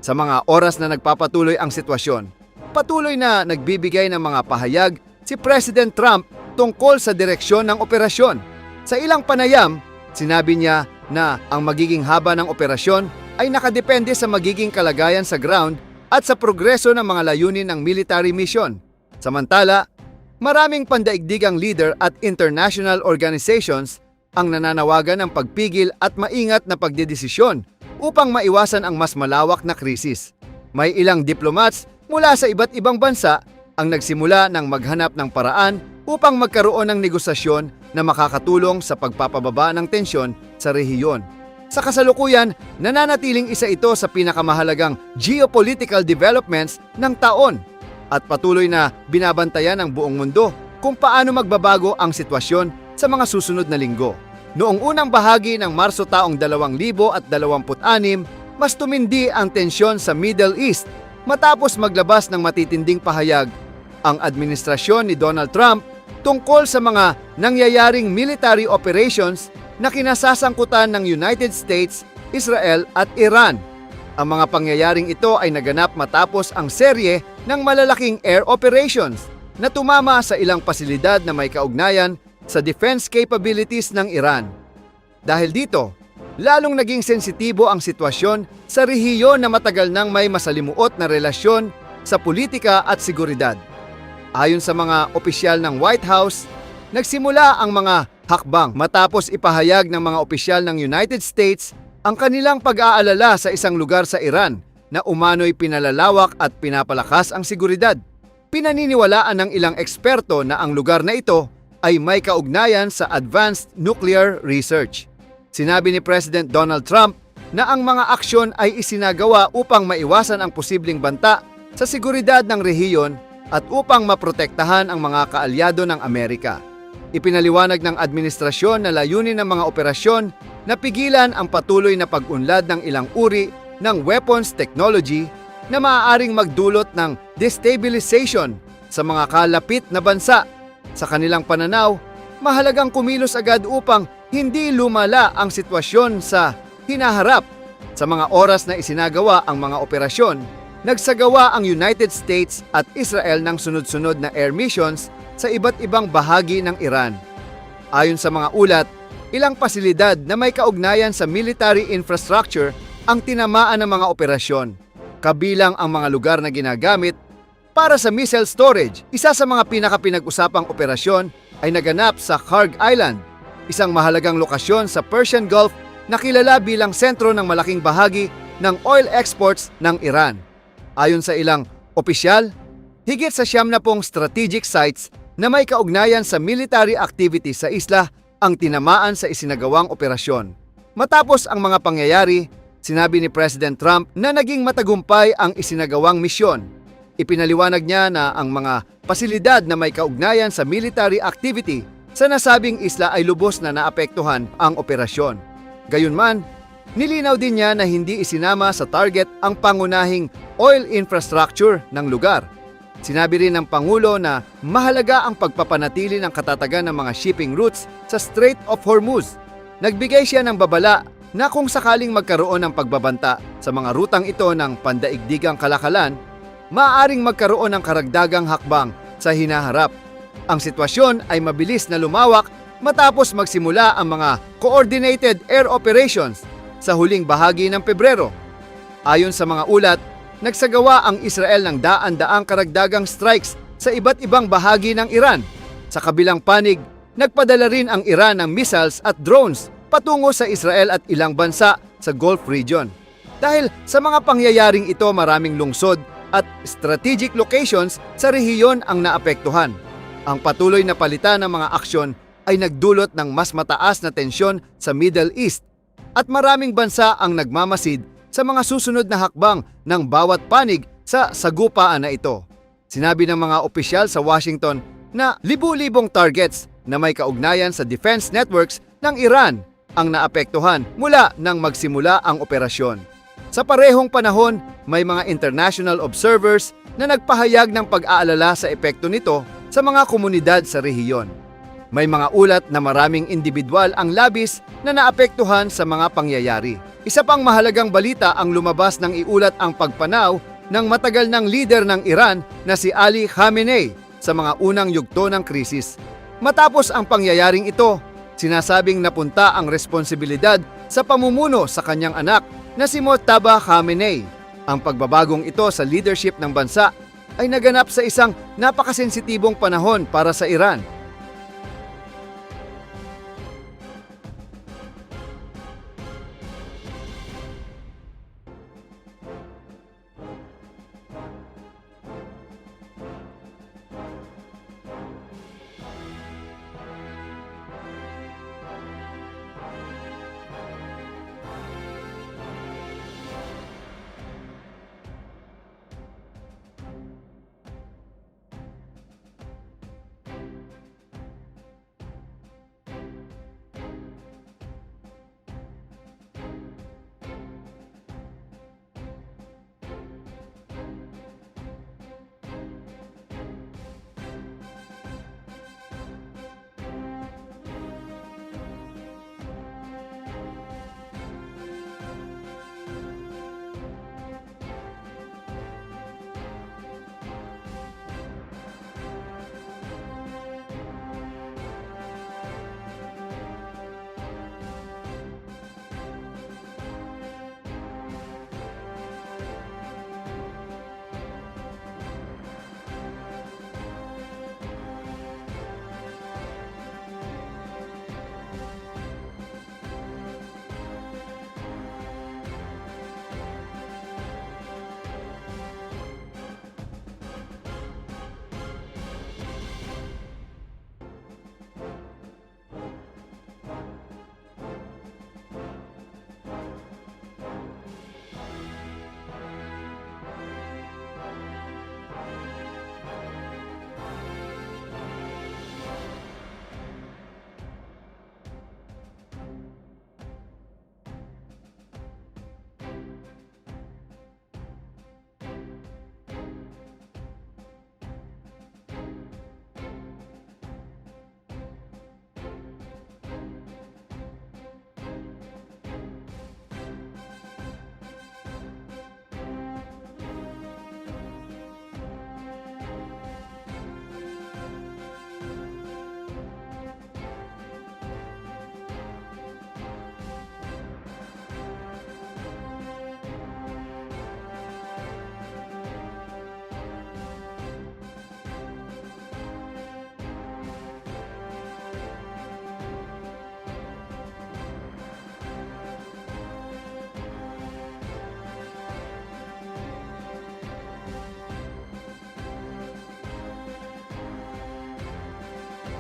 Sa mga oras na nagpapatuloy ang sitwasyon, patuloy na nagbibigay ng mga pahayag si President Trump tungkol sa direksyon ng operasyon. Sa ilang panayam, sinabi niya na ang magiging haba ng operasyon ay nakadepende sa magiging kalagayan sa ground at sa progreso ng mga layunin ng military mission. Samantala, maraming pandaigdigang leader at international organizations ang nananawagan ng pagpigil at maingat na pagdedesisyon upang maiwasan ang mas malawak na krisis. May ilang diplomats mula sa iba't ibang bansa ang nagsimula ng maghanap ng paraan upang magkaroon ng negosasyon na makakatulong sa pagpapababa ng tensyon sa rehiyon. Sa kasalukuyan, nananatiling isa ito sa pinakamahalagang geopolitical developments ng taon at patuloy na binabantayan ng buong mundo kung paano magbabago ang sitwasyon sa mga susunod na linggo. Noong unang bahagi ng Marso taong 2026, mas tumindi ang tensyon sa Middle East matapos maglabas ng matitinding pahayag ang administrasyon ni Donald Trump tungkol sa mga nangyayaring military operations na kinasasangkutan ng United States, Israel at Iran. Ang mga pangyayaring ito ay naganap matapos ang serye ng malalaking air operations na tumama sa ilang pasilidad na may kaugnayan sa defense capabilities ng Iran. Dahil dito, lalong naging sensitibo ang sitwasyon sa rehiyon na matagal nang may masalimuot na relasyon sa politika at seguridad. Ayon sa mga opisyal ng White House, nagsimula ang mga hakbang matapos ipahayag ng mga opisyal ng United States ang kanilang pag-aalala sa isang lugar sa Iran na umano'y pinalalawak at pinapalakas ang seguridad. Pinaniniwalaan ng ilang eksperto na ang lugar na ito ay may kaugnayan sa advanced nuclear research. Sinabi ni President Donald Trump na ang mga aksyon ay isinagawa upang maiwasan ang posibleng banta sa seguridad ng rehiyon at upang maprotektahan ang mga kaalyado ng Amerika. Ipinaliwanag ng administrasyon na layunin ng mga operasyon na pigilan ang patuloy na pag-unlad ng ilang uri ng weapons technology na maaaring magdulot ng destabilization sa mga kalapit na bansa. Sa kanilang pananaw, mahalagang kumilos agad upang hindi lumala ang sitwasyon sa hinaharap. Sa mga oras na isinagawa ang mga operasyon, nagsagawa ang United States at Israel ng sunod-sunod na air missions sa iba't ibang bahagi ng Iran. Ayon sa mga ulat, ilang pasilidad na may kaugnayan sa military infrastructure ang tinamaan ng mga operasyon, kabilang ang mga lugar na ginagamit para sa missile storage. Isa sa mga pinakapinag-usapang operasyon ay naganap sa Kharg Island, isang mahalagang lokasyon sa Persian Gulf na kilala bilang sentro ng malaking bahagi ng oil exports ng Iran. Ayon sa ilang opisyal, higit sa 70 strategic sites na may kaugnayan sa military activity sa isla ang tinamaan sa isinagawang operasyon. Matapos ang mga pangyayari, sinabi ni President Trump na naging matagumpay ang isinagawang misyon. Ipinaliwanag niya na ang mga pasilidad na may kaugnayan sa military activity sa nasabing isla ay lubos na naapektuhan ang operasyon. Gayunman, nilinaw din niya na hindi isinama sa target ang pangunahing oil infrastructure ng lugar. Sinabi rin ng Pangulo na mahalaga ang pagpapanatili ng katatagan ng mga shipping routes sa Strait of Hormuz. Nagbigay siya ng babala na kung sakaling magkaroon ng pagbabanta sa mga rutang ito ng pandaigdigang kalakalan, maaaring magkaroon ng karagdagang hakbang sa hinaharap. Ang sitwasyon ay mabilis na lumawak matapos magsimula ang mga coordinated air operations sa huling bahagi ng Pebrero. Ayon sa mga ulat, nagsagawa ang Israel ng daan-daang karagdagang strikes sa iba't ibang bahagi ng Iran. Sa kabilang panig, nagpadala rin ang Iran ng missiles at drones patungo sa Israel at ilang bansa sa Gulf region. Dahil sa mga pangyayaring ito, maraming lungsod at strategic locations sa rehiyon ang naapektuhan. Ang patuloy na palitan ng mga aksyon ay nagdulot ng mas mataas na tensyon sa Middle East at maraming bansa ang nagmamasid sa mga susunod na hakbang ng bawat panig sa sagupaan na ito. Sinabi ng mga opisyal sa Washington na libu-libong targets na may kaugnayan sa defense networks ng Iran ang naapektuhan mula nang magsimula ang operasyon. Sa parehong panahon, may mga international observers na nagpahayag ng pag-aalala sa epekto nito sa mga komunidad sa rehiyon. May mga ulat na maraming individual ang labis na naapektuhan sa mga pangyayari. Isa pang mahalagang balita ang lumabas ng iulat ang pagpanaw ng matagal ng leader ng Iran na si Ali Khamenei sa mga unang yugto ng krisis. Matapos ang pangyayaring ito, sinasabing napunta ang responsibilidad sa pamumuno sa kanyang anak na si Mojtaba Khamenei. Ang pagbabagong ito sa leadership ng bansa ay naganap sa isang napakasensitibong panahon para sa Iran